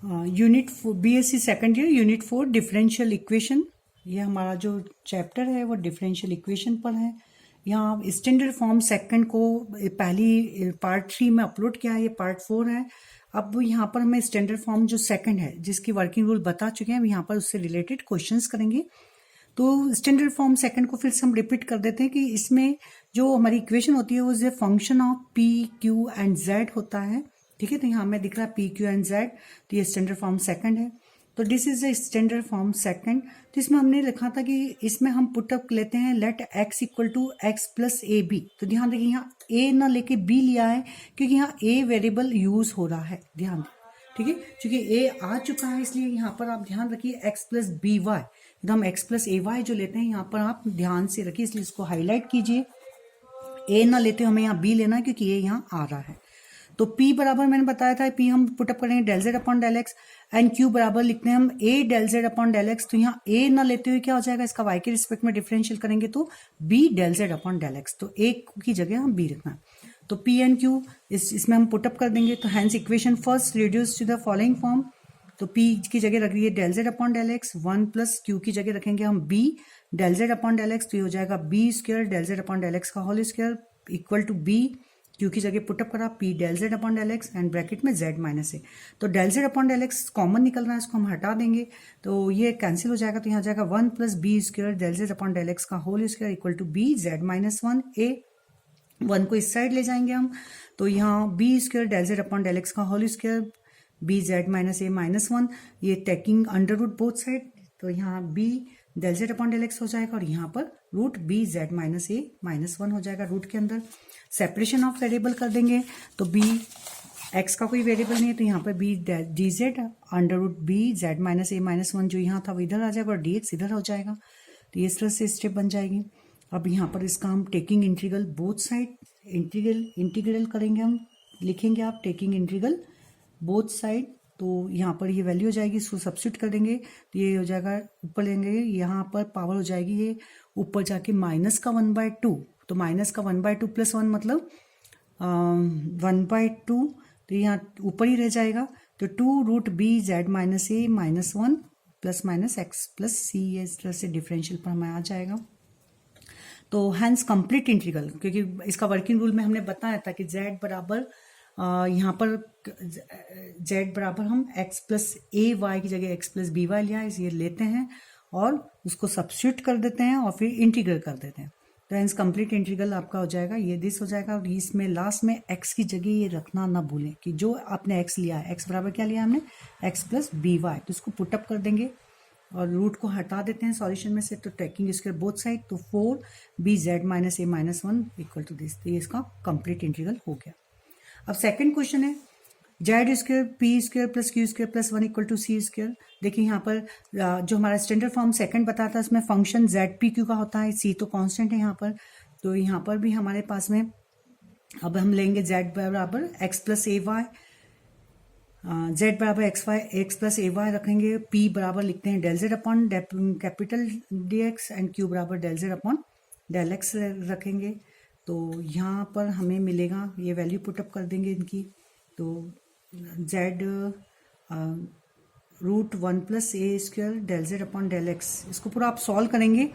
Unit BSc second year unit 4 differential equation. ये हमारा जो चैप्टर है वो डिफरेंशियल इक्वेशन पर है। यहाँ स्टैंडर्ड फॉर्म सेकंड को पहली पार्ट 3 में अपलोड किया है, ये पार्ट 4 है। अब यहाँ पर हमें स्टैंडर्ड फॉर्म जो सेकंड है जिसकी वर्किंग रूल बता चुके हैं, यहाँ पर उससे रिलेटेड क्वेश्चंस करेंगे। तो स्टैंडर्ड फॉर्म सेकंड को फिर से हम रिपीट कर देते हैं कि इसमें जो हमारी इक्वेशन होती है वो जो function of P q and Z होता है। ठीक है, तो यहाँ हमें दिख रहा है पी क्यू एंड जेड, तो ये स्टैंडर्ड फॉर्म सेकंड है। तो this is the standard form second. तो इसमें हमने लिखा था कि इसमें हम पुटअप लेते हैं let x equal to x plus a b. तो ध्यान देखिए यहाँ a ना लेके b लिया है क्योंकि यहाँ a वेरिएबल यूज हो रहा है, ध्यान दें। ठीक है, क्योंकि a आ चुका है इसलिए यहाँ पर आप ध्यान रखिए x प्लस बी वाई, हम x प्लस ए वाई जो लेते हैं यहाँ पर आप ध्यान से रखिए, इसलिए इसको हाईलाइट कीजिए। a ना लेते हमें यहाँ b लेना है क्योंकि a यहाँ आ रहा है। तो P बराबर मैंने बताया था, P हम पुटअप करेंगे del Z upon del x, and Q बराबर लिखते हैं हम A del Z upon del x. तो यहाँ A ना लेते हुए क्या हो जाएगा, इसका y के रिस्पेक्ट में डिफरेंशियल करेंगे तो B del Z upon del x. तो A की जगह हम B रखना है। तो P एंड Q इसमें हम पुटअप कर देंगे। तो hence equation first reduce to the following form. तो P की जगह रख दिए del Z upon del X, 1 plus Q की जगह रखेंगे हम B del Z upon del x. तो ये हो जाएगा B square del Z upon del X का whole square equal to B, Q की जगह पुटअप करा P del Z upon del x and bracket में Z माइनस ए। तो del Z upon del x common निकल रहा है, इसको हम हटा देंगे तो ये कैंसिल हो जाएगा। तो यहाँ जाएगा 1 plus B square del Z upon del X का whole square equal to B Z minus 1 A. 1 को इस साइड ले जाएंगे हम, तो यहाँ B square del Z upon del X का whole square B Z minus ए माइनस 1, ये taking under root both side. तो यहाँ B del Z upon del x हो जाएगा और यहाँ पर रूट B Z माइनस ए माइनस 1 हो जाएगा रूट के अंदर। सेपरेशन ऑफ वेरिएबल कर देंगे तो B x का कोई वेरिएबल नहीं है, तो यहाँ पर B D Z under root B Z minus ए माइनस 1 जो यहाँ था वो इधर आ जाएगा और dx इधर हो जाएगा। तो ये इस तरह से स्टेप बन जाएगी। अब यहाँ पर इसका हम taking integral both side integral करेंगे, हम लिखेंगे आप टेकिंग इंटीग्रल बोथ साइड। तो यहाँ पर ये वैल्यू हो जाएगी, इसको सब्स्टिट्यूट कर देंगे तो ये हो जाएगा, ऊपर लेंगे यहाँ पर पावर हो जाएगी ये ऊपर जाके माइनस का 1/2। तो माइनस का 1/2 प्लस 1 मतलब 1/2, तो यहाँ ऊपर ही रह जाएगा। तो 2 रूट B Z माइनस ए minus 1 plus minus X plus C, इस तरह से डिफरेंशियल पर हमें आ जाएगा। तो हैंस कंप्लीट इंटीग्रल, क्योंकि इसका वर्किंग रूल में हमने बताया था कि Z बराबर यहाँ पर Z बराबर हम x प्लस ए वाई की जगह x प्लस बी वाई लिया है, ये लेते हैं और उसको सब्स्टिट्यूट कर देते हैं और फिर इंटीग्रल कर देते हैं। तो हेंस कंप्लीट इंटीग्रल आपका हो जाएगा, ये दिस हो जाएगा। और इसमें लास्ट में x की जगह ये रखना ना भूलें कि जो आपने x लिया है, x बराबर क्या लिया हमने x प्लस बी वाई, तो इसको पुटअप कर देंगे और रूट को हटा देते हैं सॉल्यूशन में से। तो टेकिंग स्क्वायर बोथ साइड, तो 4 B Z minus A minus 1 equal to this. तो ये इसका कंप्लीट इंटीग्रल हो गया। अब सेकंड क्वेश्चन है z square p square plus Q square plus 1 equal to c square. देखिए यहाँ पर जो हमारा स्टैंडर्ड फॉर्म सेकंड बताता है उसमें फंक्शन जेड पी क्यू का होता है, सी तो कांस्टेंट है यहाँ पर। तो यहाँ पर भी हमारे पास में अब हम लेंगे जेड बराबर एक्स प्लस ए वाई, जेड बराबर एक्स प्लस ए वाई रखेंगे। पी बराबर लिखते हैं del Z upon capital D X and Q बराबर del Z upon del X रखेंगे। तो यहाँ पर हमें मिलेगा, ये वैल्यू पुटअप कर देंगे इनकी। तो जेड रूट 1 प्लस ए square del Z upon del X, इसको पूरा आप सॉल्व करेंगे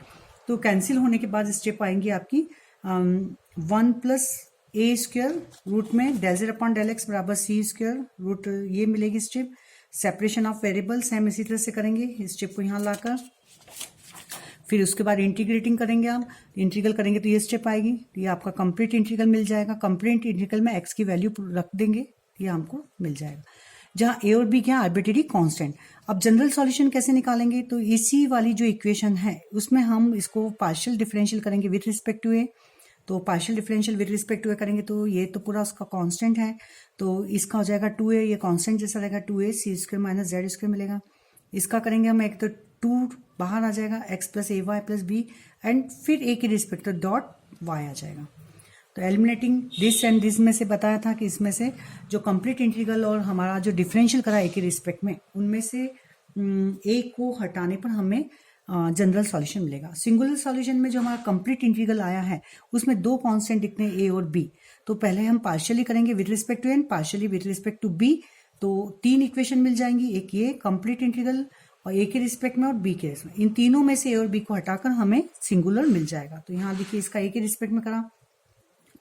तो कैंसिल होने के बाद स्टेप आएंगी आपकी 1 प्लस ए स्क्वायर रूट में del Z upon del x बराबर सी स्क्वायर रूट, ये मिलेगी स्टेप। सेपरेशन ऑफ वेरिएबल्स हम इसी तरह से करेंगे, इस स्टेप को यहाँ लाकर फिर उसके बाद इंटीग्रेटिंग करेंगे। आप इंटीग्रल करेंगे तो ये स्टेप आएगी, तो ये आपका कंप्लीट इंटीग्रल मिल जाएगा। कंप्लीट इंटीग्रल में x की वैल्यू रख देंगे, ये हमको मिल जाएगा, जहाँ a और b क्या आर्बिट्रेरी कांस्टेंट। अब जनरल सॉल्यूशन कैसे निकालेंगे, तो इसी वाली जो इक्वेशन है उसमें हम इसको पार्शियल डिफरेंशियल करेंगे विथ रिस्पेक्ट टू a। तो partial differential with respect to a करेंगे तो ये तो पूरा उसका कांस्टेंट है, तो इसका हो जाएगा 2a, ये कांस्टेंट जैसा रहेगा 2a C square minus Z square मिलेगा। इसका करेंगे हम एक तो 2 बाहर आ जाएगा x plus A Y plus b and फिर a के रिस्पेक्ट तो डॉट y आ जाएगा। तो एलिमिनेटिंग दिस एंड दिस में से बताया था कि इसमें से जो कंप्लीट इंटीग्रल और हमारा जो डिफरेंशियल करा a के रिस्पेक्ट में, उनमें से a को हटाने पर हमें जनरल सॉल्यूशन मिलेगा। सिंगुलर सॉल्यूशन में जो हमारा कंप्लीट इंटीग्रल आया है उसमें 2 कांस्टेंट दिखते हैं a और b। तो पहले हम पार्शियली करेंगे with respect to n, partially with respect to b, तो 3 इक्वेशन मिल जाएंगी, एक ये कंप्लीट इंटीग्रल और ए के रिस्पेक्ट में और बी के रिस्पेक्ट में। इन तीनों में से ए और बी को हटाकर हमें सिंगुलर मिल जाएगा। तो यहाँ देखिए इसका ए के रिस्पेक्ट में करा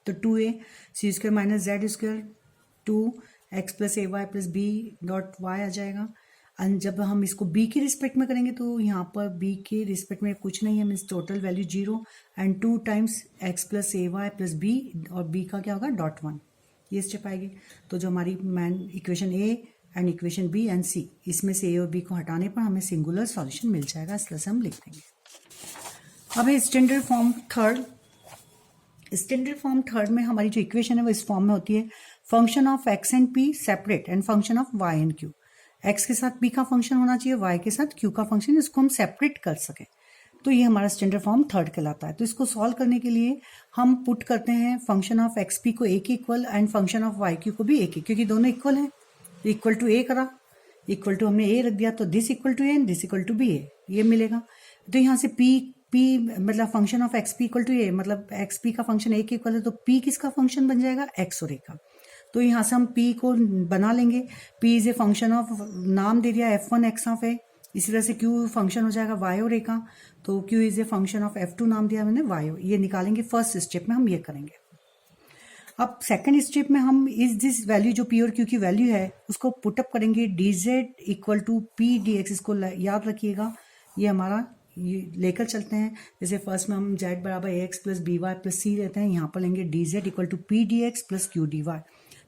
तो 2a C square minus Z square 2x plus ए Y plus B dot Y आ जाएगा। एंड जब हम इसको b के रिस्पेक्ट में करेंगे तो यहाँ पर b के रिस्पेक्ट में कुछ नहीं है, means total value 0 and 2 times x plus A Y plus b और b का क्या होगा डॉट 1, ये स्टेप आएगी। तो जो हमारी man equation a and equation b and c, इसमें से a और b को हटाने पर हमें सिंगुलर सॉल्यूशन मिल जाएगा, इस तरह से हम लिख देंगे। अब है standard form third. Standard form third में हमारी जो इक्वेशन है वो इस फॉर्म में होती है, function of x and p separate and function of y and q। x के साथ p का फंक्शन होना चाहिए, y के साथ q का फंक्शन, इसको हम सेपरेट कर सके, तो ये हमारा स्टैंडर्ड फॉर्म थर्ड कहलाता है। तो इसको सॉल्व करने के लिए हम पुट करते हैं फंक्शन ऑफ एक्स पी को ए के equal and function of y q को भी ए के, क्योंकि दोनों इक्वल हैं। इक्वल टू ए करा, इक्वल टू हमने ए रख दिया, तो this equal to A and this equal to B A, ये मिलेगा। तो यहाँ से पी मतलब function of x P equal to A, मतलब एक्स पी का फंक्शन ए के इक्वल है, तो पी किसका फंक्शन बन जाएगा, एक्स और ए का। तो यहाँ से हम पी को बना लेंगे, P is a function of, नाम दे दिया f1 x ऑफ ए, इसी तरह से q फंक्शन हो जाएगा y और a का, तो q is a function of f2 नाम दिया मैंने y, ये निकालेंगे। फर्स्ट स्टेप में हम ये करेंगे। अब सेकंड स्टेप में हम इस दिस वैल्यू जो p और q की वैल्यू है उसको पुटअप करेंगे, dz equal to p dx, इसको याद रखिएगा, ये हमारा ये लेकर चलते हैं। जैसे फर्स्ट में हम z बराबर A x plus B Y plus C लेते हैं, यहाँ पर लेंगे dz equal to p dx plus q dy।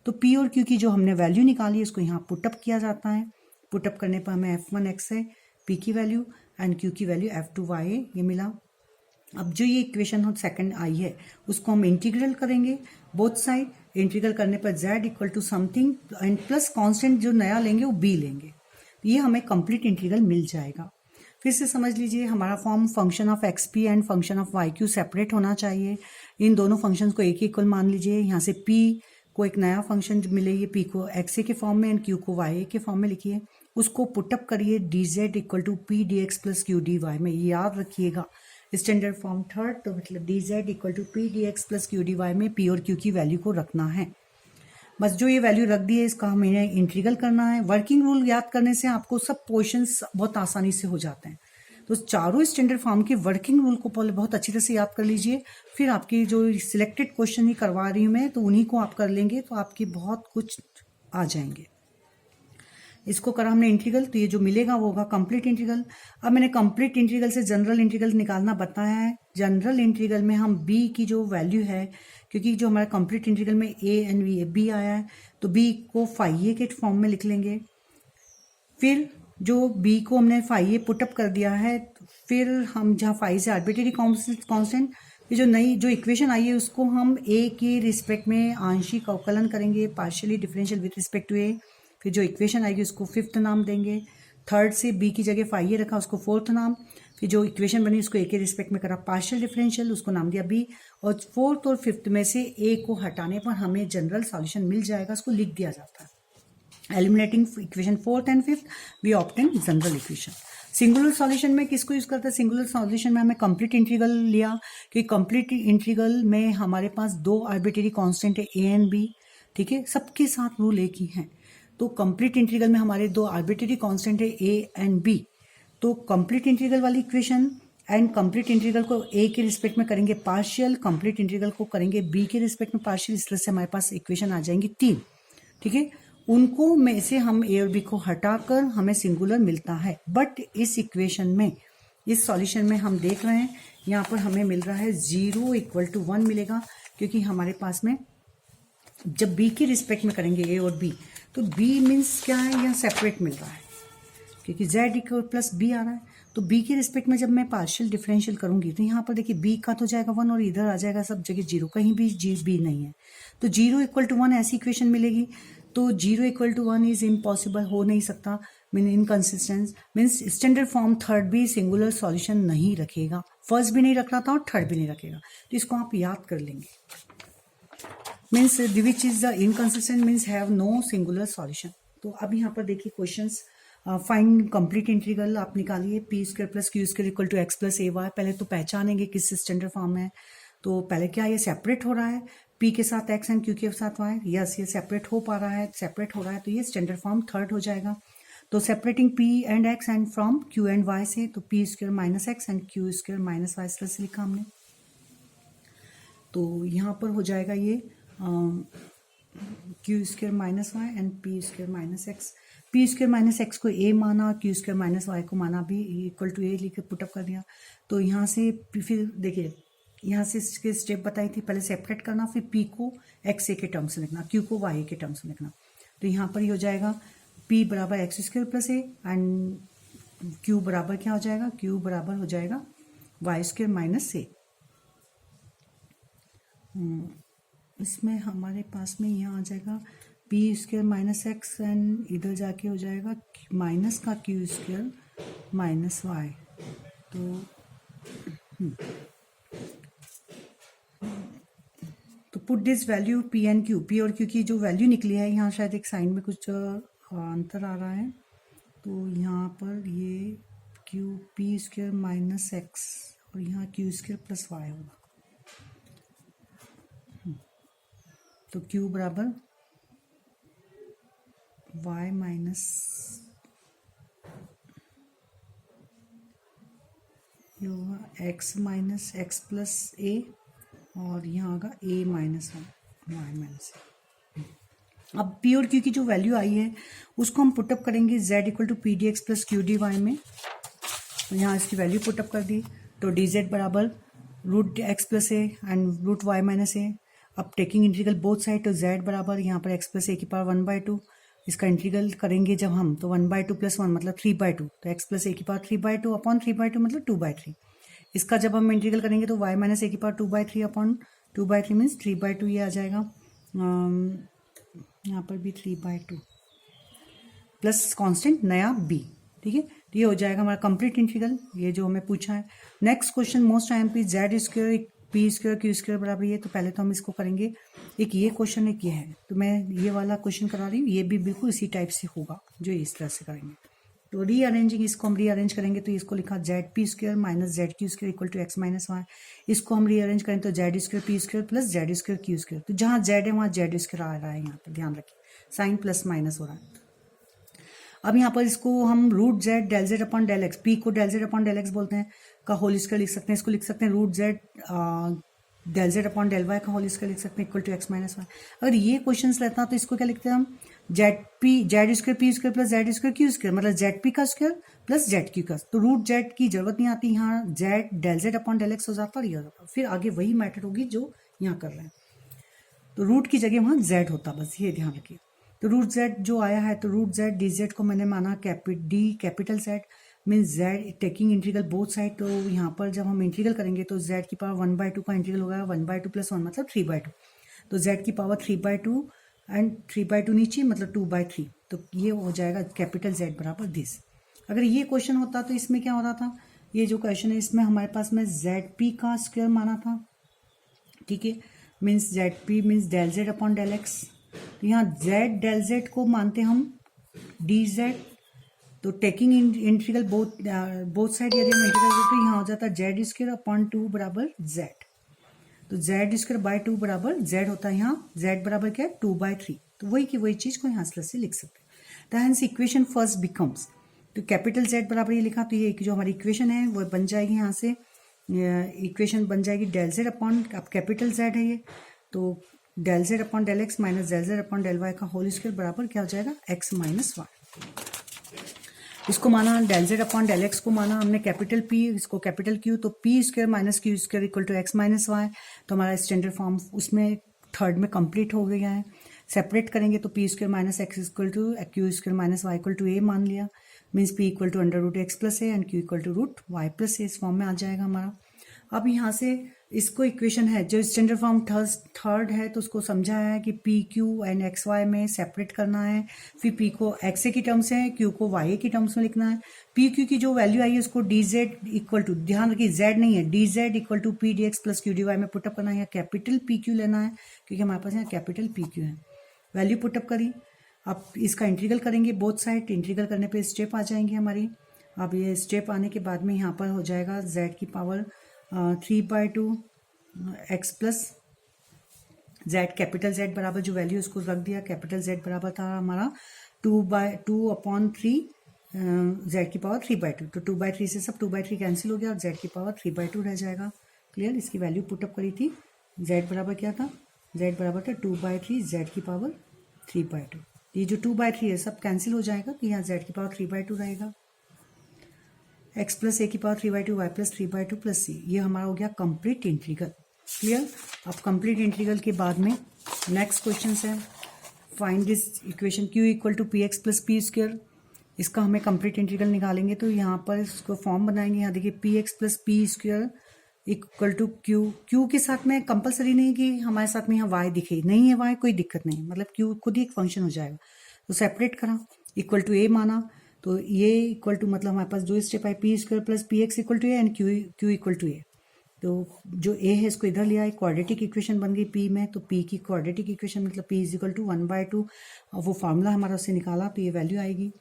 तो p और q की जो हमने वैल्यू निकाली है उसको यहाँ पुटअप किया जाता है। पुटअप करने पर हमें f1 x है p की वैल्यू एंड q की वैल्यू f2 y है, ये मिला। अब जो ये इक्वेशन सेकंड आई है उसको हम इंटीग्रल करेंगे बोथ साइड। इंटीग्रल करने पर z equal to something and plus constant जो नया लेंगे वो b लेंगे, ये हमें कंप्लीट इंटीग्रल मिल जाएगा। फिर से समझ लीजिए हमारा form function of x p and function of y q separate होना चाहिए। इन दोनों फंक्शन को एक ही इक्वल मान लीजिए। यहाँ से p को एक नया फंक्शन मिलेगी, p को एक्स ए के फॉर्म में एंड q को वाई ए के फॉर्म में लिखिए, उसको पुटअप करिए dz equal to p dx plus q dy में, याद रखिएगा स्टैंडर्ड फॉर्म थर्ड, तो मतलब dz equal to p dx plus q dy में p और q की वैल्यू को रखना है। बस जो ये वैल्यू रख दी है इसका हमें इंटीग्रल करना है। वर्किंग रूल याद करने से आपको सब पोर्शंस बहुत आसानी से हो जाते हैं। तो चारों स्टैंडर्ड फॉर्म के वर्किंग रूल को पहले बहुत अच्छी तरह से याद कर लीजिए, फिर आपकी जो सिलेक्टेड क्वेश्चन ही करवा रही हूँ मैं, तो उन्हीं को आप कर लेंगे तो आपकी बहुत कुछ आ जाएंगे। इसको करा हमने इंटीग्रल, तो ये जो मिलेगा वो होगा कंप्लीट इंटीग्रल। अब मैंने कंप्लीट इंटीग्रल से जनरल इंटीग्रल निकालना बताया है। जनरल इंटीग्रल में हम b की जो वैल्यू है, क्योंकि जो हमारा कंप्लीट इंटीग्रल में a एंड b आया है, तो b को फाई ए के फॉर्म में लिख लेंगे। फिर जो b को हमने फाई ए पुटअप कर दिया है, फिर हम जहाँ फाई से आर्बिट्रेरी कांस्टेंट, ये जो नई जो इक्वेशन आई है उसको हम a के रिस्पेक्ट में आंशिक अवकलन करेंगे, partially differential with respect to a। फिर जो इक्वेशन आएगी उसको फिफ्थ नाम देंगे। थर्ड से b की जगह फाई ए रखा, उसको फोर्थ नाम। फिर जो इक्वेशन बनी उसको a के रिस्पेक्ट में करा पार्शियल डिफरेंशियल, उसको नाम दिया b। और फोर्थ और फिफ्थ में से a को हटाने पर हमें जनरल सॉल्यूशन मिल जाएगा, उसको लिख दिया जाता है। Eliminating equation fourth and fifth we obtain general equation. Singular solution में किसको यूज करते हैं, सिंगुलर सॉल्यूशन में हमें कंप्लीट इंटीग्रल लिया, कि कंप्लीट इंटीग्रल में हमारे पास दो आर्बिट्रेरी कांस्टेंट है a एंड b, ठीक है, सबके साथ रूल एक ही है। तो कंप्लीट इंटीग्रल में हमारे दो आर्बिट्रेरी कांस्टेंट है a एंड b, तो कंप्लीट इंटीग्रल वाली इक्वेशन एंड कंप्लीट इंटीग्रल को a के रिस्पेक्ट में करेंगे पार्शियल, कंप्लीट इंटीग्रल को करेंगे b के रिस्पेक्ट में पार्शियल, इस तरह से हमारे पास इक्वेशन आ जाएंगी 3, ठीक है। उनको में से हम a और b को हटाकर हमें सिंगुलर मिलता है। बट इस इक्वेशन में, इस सॉल्यूशन में हम देख रहे हैं यहाँ पर हमें मिल रहा है 0 इक्वल टू 1 मिलेगा, क्योंकि हमारे पास में जब b के रिस्पेक्ट में करेंगे a और b, तो b मीन्स क्या है, यहाँ सेपरेट मिल रहा है, क्योंकि z इक्वल प्लस b आ रहा है। तो b के रिस्पेक्ट में जब मैं पार्शियल डिफरेंशियल करूंगी तो यहाँ पर देखिए b का तो जाएगा 1 और इधर आ जाएगा सब जगह 0, कहीं भी b नहीं है, तो 0 इक्वल टू 1 ऐसी इक्वेशन मिलेगी। तो 0 इक्वल टू 1 इज इम्पॉसिबल, हो नहीं सकता, mean inconsistence, means standard form third भी सिंगुलर सॉल्यूशन नहीं रखेगा, फर्स्ट भी नहीं रख रहा था और थर्ड भी नहीं रखेगा, तो इसको आप याद कर लेंगे। Means which is the inconsistent means have no singular solution. तो अब यहाँ पर देखिए क्वेश्चंस, फाइंड कंप्लीट इंटीग्रल आप निकालिए, p square plus Q square equal to x plus A y. पहले तो पहचानेंगे किस स्टैंडर्ड फॉर्म में है, तो पहले क्या ये सेपरेट हो रहा है, पी के साथ एक्स एंड क्यू के साथ वाई, यस ये सेपरेट हो पा रहा है, सेपरेट हो रहा है, तो ये स्टैंडर्ड फॉर्म थर्ड हो जाएगा। तो separating p and x and from q and y से, तो P square minus x and q square minus y से लिखा हमने। तो यहाँ पर हो जाएगा ये q square minus y and p square minus x. P square minus x को ए माना, क्यू स्क्वायर माइनस वाई को माना भी इक्वल टू ए लिख के पुटअप कर दिया। तो यहाँ से फिर देखिए, यहाँ से इसके स्टेप बताई थी, पहले सेपरेट करना, फिर पी को एक्स ए के टर्म्स में लिखना, क्यू को वाई ए के टर्म्स में लिखना। तो यहाँ पर ये हो जाएगा पी बराबर x square plus A and Q बराबर क्या हो जाएगा, क्यू बराबर हो जाएगा वाई स्क्वायर माइनस ए। इसमें हमारे पास में यहाँ आ जाएगा P square minus x and इधर जाके हो जाएगा माइनस का क्यू स्क्वायर माइनस वाई। तो put this value P and Q, P और क्यू की जो वैल्यू निकली है, यहाँ शायद एक साइन में कुछ अंतर आ रहा है, तो यहाँ पर ये Q P square minus x और यहाँ क्यू स्क्वायर प्लस वाई होगा। तो क्यू बराबर वाई माइनस ये होगा एक्स माइनस एक्स प्लस ए और यहाँ होगा ए माइनस वाई माइनस ए। अब पी और क्यू की जो वैल्यू आई है उसको हम पुटअप करेंगे z equal to P D x plus Q D Y में। तो यहाँ इसकी वैल्यू पुटअप कर दी, तो डी जेड बराबर root X plus A and root Y minus A. अब टेकिंग इंटीग्रल बोथ साइड, तो z बराबर यहाँ पर x प्लस ए की पावर 1/2, इसका इंटीग्रल करेंगे जब हम तो 1/2 प्लस 1 मतलब 3/2, तो x प्लस ए की पावर 3/2 अपॉन 3/2 मतलब 2/3। इसका जब हम इंटीग्रल करेंगे तो y माइनस ए की पावर 2/3 अपॉन 2/3 मीन्स 3/2 ये आ जाएगा। यहाँ पर भी 3/2 प्लस कांस्टेंट नया b, ठीक है। तो ये हो जाएगा हमारा कंप्लीट इंटीग्रल, ये जो हमें पूछा है। Next question most IMP, Z square p square q square बराबर ये, तो पहले तो हम इसको करेंगे, एक ये क्वेश्चन एक ये है, तो मैं ये वाला क्वेश्चन करा रही हूँ, ये भी बिल्कुल इसी टाइप से होगा जो इस तरह से करेंगे। तो रीअरेंजिंग, इसको हम रीअरेंज करेंगे तो इसको लिखा Z P square minus Z Q square equal to x minus y. इसको हम रीअरेंज करें तो Z square p square plus z square q square, तो जहाँ जेड है वहाँ जेड स्क्वायर आ रहा है, यहाँ पर ध्यान रखिए साइन प्लस माइनस हो रहा है। अब यहाँ पर इसको हम root Z del Z upon del X, P को del Z upon del X बोलते हैं का होल स्क्वायर लिख सकते हैं, इसको लिख सकते हैं root Z del Z upon del y का होल स्क्वायर लिख सकते हैं equal to x minus y. अगर ये क्वेश्चन लेता तो इसको क्या लिखते हैं हम, z square p square plus z square q square, मतलब जेड पी का स्क्वायर प्लस जेड क्यू का। तो रूट जेड की जरूरत नहीं आती, यहाँ z del Z upon del x हो जाता और ये हो जाता, फिर आगे वही मैटर होगी जो यहाँ कर रहे हैं। तो रूट की जगह वहाँ जेड होता, बस ये ध्यान रखिए। तो रूट जेड जो आया है, तो रूट जेड डी जेड को मैंने माना D capital Z means Z taking integral both side. तो यहाँ पर जब हम इंटीग्रल करेंगे तो जेड की पावर 1/2 का इंटीग्रल होगा 1/2 प्लस 1 मतलब 3/2। तो जेड की पावर 3/2 एंड 3/2 नीचे मतलब 2/3, तो ये हो जाएगा कैपिटल जेड बराबर दिस। अगर ये क्वेश्चन होता तो इसमें क्या हो रहा था, ये जो क्वेश्चन है इसमें हमारे पास में जेड पी का स्क्वायर माना था, ठीक है, means z p means del Z upon del x. तो यहाँ जेड डेल जेड को मानते हम डी जेड, तो टेकिंग इंटीग्रल बोथ साइड यदि हम इंटीग्रल करते तो यहाँ हो जाता है जेड स्क्वायर अपॉन 2 बराबर जेड। तो जेड स्क्वायर बाय 2 बराबर जेड होता है, यहाँ जेड बराबर क्या है 2/3। तो वही की वही चीज को यहाँ से लिख सकते हैं। तो हेंस इक्वेशन फर्स्ट बिकम्स, तो कैपिटल जेड बराबर ये लिखा, तो ये जो हमारी इक्वेशन है वो बन जाएगी, यहाँ से इक्वेशन बन जाएगी डेल जेड अपॉन, अब कैपिटल जेड है ये, तो del Z upon del x minus del Z upon del y का होल स्क्वायर बराबर क्या हो जाएगा एक्स माइनस वाई। इसको माना del Z upon del x को माना हमने कैपिटल पी, इसको कैपिटल क्यू, तो P square minus q square equal to x minus y. तो हमारा स्टैंडर्ड फॉर्म उसमें थर्ड में कंप्लीट हो गया है। सेपरेट करेंगे तो P square minus X equal to Q square minus Y equal to A मान लिया, means P equal to under root X plus A and Q equal to root Y plus A, इस form में आ जाएगा हमारा। अब यहाँ से इसको इक्वेशन है जो स्टैंडर्ड फॉर्म थर्ड है, तो उसको समझाया है कि p q and x y में सेपरेट करना है, फिर पी को एक्स ए की टर्म्स है, क्यू को वाई ए की टर्म्स में लिखना है। पी क्यू की जो वैल्यू आई है उसको डी जेड इक्वल टू, ध्यान रखिए जेड नहीं है, d z equal to P D x plus Q D Y में पुटअप करना है, या कैपिटल पी क्यू लेना है क्योंकि हमारे पास यहाँ कैपिटल पी क्यू है। वैल्यू पुटअप करी, अब इसका इंटीग्रल करेंगे बोथ साइड, इंटीग्रल करने पे स्टेप आ जाएंगे हमारी। अब ये स्टेप आने के बाद में यहाँ पर हो जाएगा जेड की power 3/2 x plus Z capital Z बराबर जो वैल्यू उसको रख दिया, कैपिटल जेड बराबर था हमारा 2/2/3 जेड की पावर 3/2, तो 2/3 से सब 2/3 कैंसिल हो गया और जेड की पावर 3/2 रह जाएगा। क्लियर, इसकी वैल्यू पुटअप करी थी, जेड बराबर क्या था, जेड बराबर था 2/3 जेड की पावर 3/2। ये जो 2/3 है सब कैंसिल हो जाएगा, तो यहाँ जेड की पावर 3/2 रहेगा। एक्स प्लस ए की power 3/2, y plus 3/2 plus c, ये हमारा हो गया कंप्लीट इंटीग्रल। क्लियर, अब कंप्लीट इंटीग्रल के बाद में नेक्स्ट क्वेश्चन है find this equation q equal to p x plus P square. इसका हमें कंप्लीट इंटीग्रल निकालेंगे, तो यहाँ पर इसको फॉर्म बनाएंगे। यहाँ देखिए p x plus P square equal to q, q के साथ में कंपलसरी नहीं कि हमारे साथ में यहाँ वाई दिखे, नहीं है वाई कोई दिक्कत नहीं, मतलब क्यू खुद ही एक फंक्शन हो जाएगा। तो सेपरेट करा, इक्वल टू ए माना, तो ये इक्वल टू मतलब हमारे पास दो स्टेप है, P square plus P X equal to A and Q equal to A. तो जो ए है इसको इधर लिया, क्वाड्रेटिक इक्वेशन बन गई पी में, तो पी की क्वाड्रेटिक इक्वेशन मतलब पी इज इक्वल टू 1/2, और वो फार्मूला हमारा उससे निकाला तो ये वैल्यू आएगी।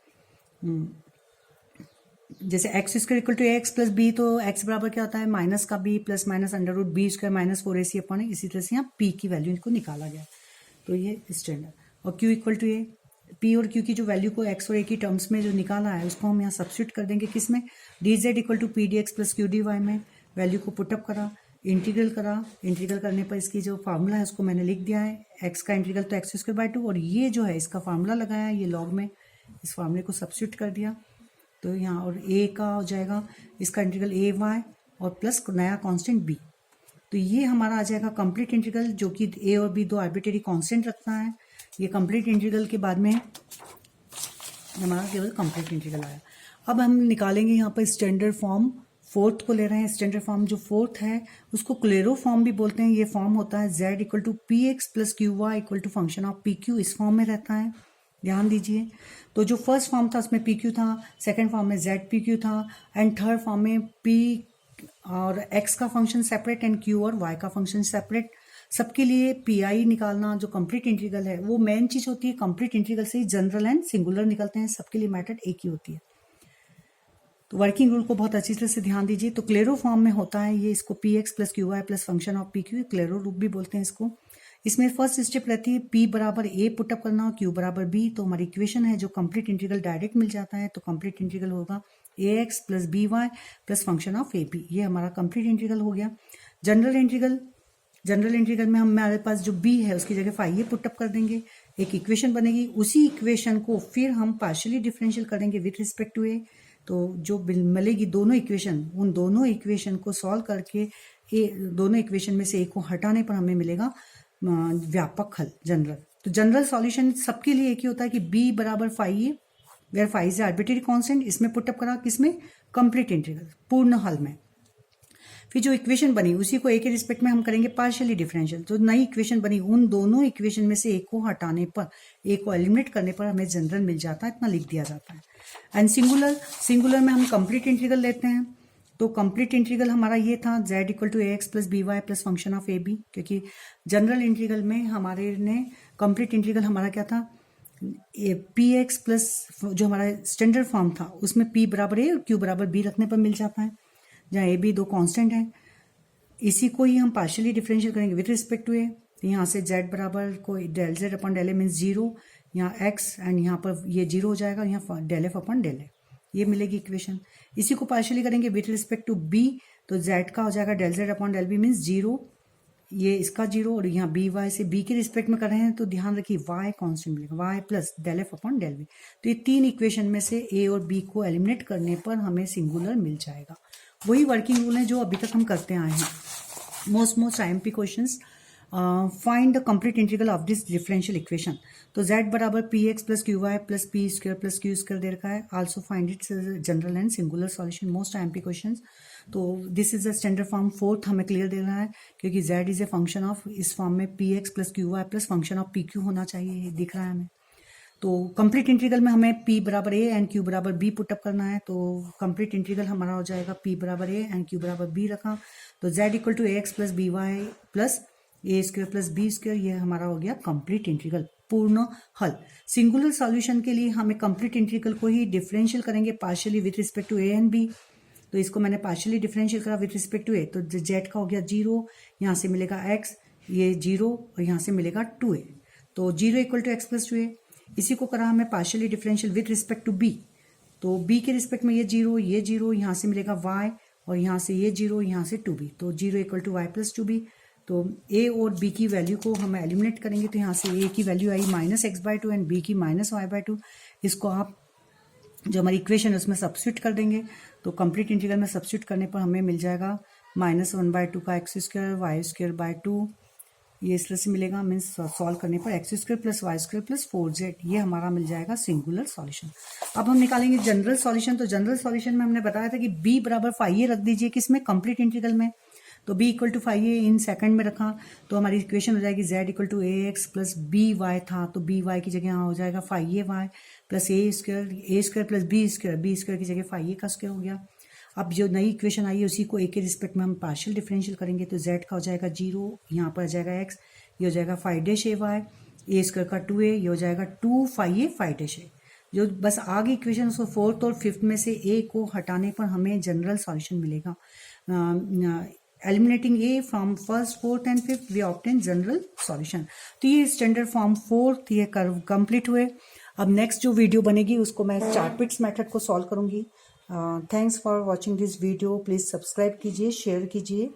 जैसे x square equal to a x plus b, तो एक्स बराबर क्या होता है माइनस का b plus minus under root b square minus 4ac upon, इसी तरह से यहाँ पी की वैल्यू इनको निकाला गया, तो ये स्टैंडर्ड। और q equal to a, p और क्यू की जो वैल्यू को एक्स और ए की टर्म्स में जो निकाला है उसको हम यहाँ सब्स्टिट्यूट कर देंगे, किस में, d z equal to P D x plus Q D Y में। वैल्यू को पुटअप करा, इंटीग्रल करा, इंटीग्रल करने पर इसकी जो फार्मूला है उसको मैंने लिख दिया है, एक्स का इंटीग्रल तो एक्स स्क्वायर बाय 2, और ये जो है इसका फार्मूला लगाया है ये लॉग में, इस फार्मूले को सब्स्टिट्यूट कर दिया, तो यहाँ और ए का हो जाएगा इसका इंटीग्रल ए वाई और प्लस नया कांस्टेंट बी, तो ये हमारा आ जाएगा कंप्लीट इंटीग्रल, जो कि ए और बी दो आर्बिट्रेरी कांस्टेंट रखता है। ये कंप्लीट इंटीग्रल के बाद में हमारा केवल कंप्लीट इंटीग्रल आया। अब हम निकालेंगे यहाँ पर स्टैंडर्ड फॉर्म, फोर्थ को ले रहे हैं। स्टैंडर्ड फॉर्म जो फोर्थ है उसको क्लेरो फॉर्म भी बोलते हैं। ये फॉर्म होता है z equal to p x plus Q y equal to function of P q, इस फॉर्म में रहता है, ध्यान दीजिए। तो जो फर्स्ट फॉर्म था उसमें पी क्यू था, सेकेंड फॉर्म में जेड पी क्यू था, एंड थर्ड फॉर्म में पी और एक्स का फंक्शन सेपरेट एंड क्यू और वाई का फंक्शन सेपरेट। सबके लिए पी आई निकालना जो कंप्लीट इंटीग्रल है वो मेन चीज होती है। कंप्लीट इंटीग्रल से ही जनरल एंड सिंगुलर निकलते हैं, सबके लिए मेथड एक ही होती है। तो वर्किंग रूल को बहुत अच्छी तरह से ध्यान दीजिए। तो क्लेरो फॉर्म में होता है ये, इसको P x plus Q Y plus function of P Q, Clairaut रूप भी बोलते हैं इसको। इसमें फर्स्ट स्टेप रहती है पी बराबर ए पुटअप करना और क्यू बराबर बी, तो हमारी इक्वेशन है जो कंप्लीट इंटीग्रल डायरेक्ट मिल जाता है, तो कंप्लीट इंटीग्रल होगा A x plus B Y plus function of A B, ये हमारा कंप्लीट इंटीग्रल हो गया। जनरल इंटीग्रल में हमारे पास जो बी है उसकी जगह फाइव पुटअप कर देंगे, एक इक्वेशन बनेगी, उसी इक्वेशन को फिर हम पार्शियली डिफरेंशियल करेंगे विथ रिस्पेक्ट टू ए, तो जो मिलेगी दोनों इक्वेशन, उन दोनों इक्वेशन को सॉल्व करके दोनों इक्वेशन में से एक को हटाने पर हमें मिलेगा व्यापक हल जनरल। तो जनरल सॉल्यूशन सबके लिए एक ही होता है कि b बराबर five, where five is arbitrary constant, इसमें पुटअप करा किसमें, कंप्लीट इंटीग्रल पूर्ण हल में। फिर जो इक्वेशन बनी उसी को ए के रिस्पेक्ट में हम करेंगे पार्शियली डिफरेंशियल, तो नई इक्वेशन बनी, उन दोनों इक्वेशन में से एक को हटाने पर, एक को एलिमिनेट करने पर हमें जनरल मिल जाता है, इतना लिख दिया जाता है। एंड सिंगुलर में हम कंप्लीट इंटीग्रल लेते हैं, तो कंप्लीट इंटीग्रल हमारा ये था z equal to a x plus B Y plus function of A b, क्योंकि जनरल इंटीग्रल में हमारे ने कंप्लीट इंटीग्रल हमारा क्या था, पी एक्स प्लस जो हमारा स्टैंडर्ड फॉर्म था उसमें p बराबर ए और q बराबर b रखने पर मिल जाता है, जहाँ ए बी दो कांस्टेंट हैं। इसी को ही हम पार्शियली डिफरेंशियल करेंगे विथ रिस्पेक्ट टू ए, यहाँ से z बराबर को del Z upon del a means zero, यहाँ x एंड यहाँ पर ये जीरो हो जाएगा, यहाँ del f upon del a, ये मिलेगी इक्वेशन। इसी को पार्शियली करेंगे विथ रिस्पेक्ट टू b, तो z का हो जाएगा del Z upon del b means zero, ये इसका जीरो, और यहाँ बी वाई से b के रिस्पेक्ट में कर रहे हैं तो ध्यान रखिए y कांस्टेंट मिलेगा, y plus del f upon del b. तो ये तीन इक्वेशन में से a और b को एलिमिनेट करने पर हमें सिंगुलर मिल जाएगा। वही वर्किंग रूल है जो अभी तक हम करते आए हैं। Most IMP questions, find the complete integral of this differential equation. तो z बराबर P x plus Q Y plus P square plus Q square दे रखा है। Also find its general and singular solution, most IMP questions. तो this is the standard form, fourth हमें clear दे रहा है क्योंकि z is a function of, इस फॉर्म में P x plus Q Y plus function of P Q होना चाहिए, ये दिख रहा है हमें। तो कंप्लीट इंटीग्रल में हमें p बराबर a एंड q बराबर b पुटअप करना है, तो कंप्लीट इंटीग्रल हमारा हो जाएगा p बराबर a एंड q बराबर b रखा, तो z equal to a x plus B Y plus A square plus B square, ये हमारा हो गया कंप्लीट इंटीग्रल पूर्ण हल। सिंगुलर सॉल्यूशन के लिए हमें कंप्लीट इंटीग्रल को ही डिफरेंशियल करेंगे partially with respect to a and b, तो इसको मैंने पार्शियली डिफरेंशियल करा विथ रिस्पेक्ट टू a, तो z का हो गया जीरो, यहाँ से मिलेगा x, ये 0 और यहाँ से मिलेगा 2a। तो 0 equal to x plus 2a। इसी को करा हमें partially differential with respect to b। तो b के रिस्पेक्ट में ये 0 यहाँ से मिलेगा y और यहाँ से ये 0 यहाँ से 2b। तो 0 equal to Y plus 2b। तो a और b की वैल्यू को हम एलिमिनेट करेंगे। तो यहाँ से a की value I -x/2 and b की -y/2। इसको आप जो हमारी इक्वेशन है उसमें सब्स्टिट्यूट कर देंगे। तो कंप्लीट इंटीग्रल में सब्स्टिट्यूट करने पर हमें मिल जाएगा -1/2 का x² y²/2। ये इस तरह से मिलेगा, मीन्स सॉल्व करने पर x² + y² + 4z। ये हमारा मिल जाएगा सिंगुलर सॉल्यूशन। अब हम निकालेंगे जनरल सॉल्यूशन। तो जनरल सॉल्यूशन में हमने बताया था कि b बराबर फाइए रख दीजिए किसमें, कंप्लीट इंटीग्रल में। तो b इक्वल टू फाइए इन सेकंड में रखा तो हमारी इक्वेशन हो जाएगी z equal to ax + by था तो by की जगह यहाँ हो जाएगा फाइए y + a² + b² की जगह फाइए का स्क्वायर हो गया। अब जो नई इक्वेशन आई है उसी को a के रिस्पेक्ट में हम पार्शियल डिफरेंशियल करेंगे। तो z का हो जाएगा 0, यहाँ पर आ जाएगा x, ये हो जाएगा 5-ay, a² का 2a, ये हो जाएगा 2 5a 5-a। जो बस आगे इक्वेशन उसको फोर्थ और फिफ्थ में से a को हटाने पर हमें जनरल सॉल्यूशन मिलेगा। Eliminating a from first, fourth and fifth we obtain general solution. तो ये स्टैंडर्ड फॉर्म 4 ये कर्व कंप्लीट हुए। अब नेक्स्ट जो वीडियो बनेगी उसको मैं चार्ट-पिट्स मेथड को सॉल्व करूंगी। Thanks for watching this video. Please subscribe कीजिए, शेयर कीजिए।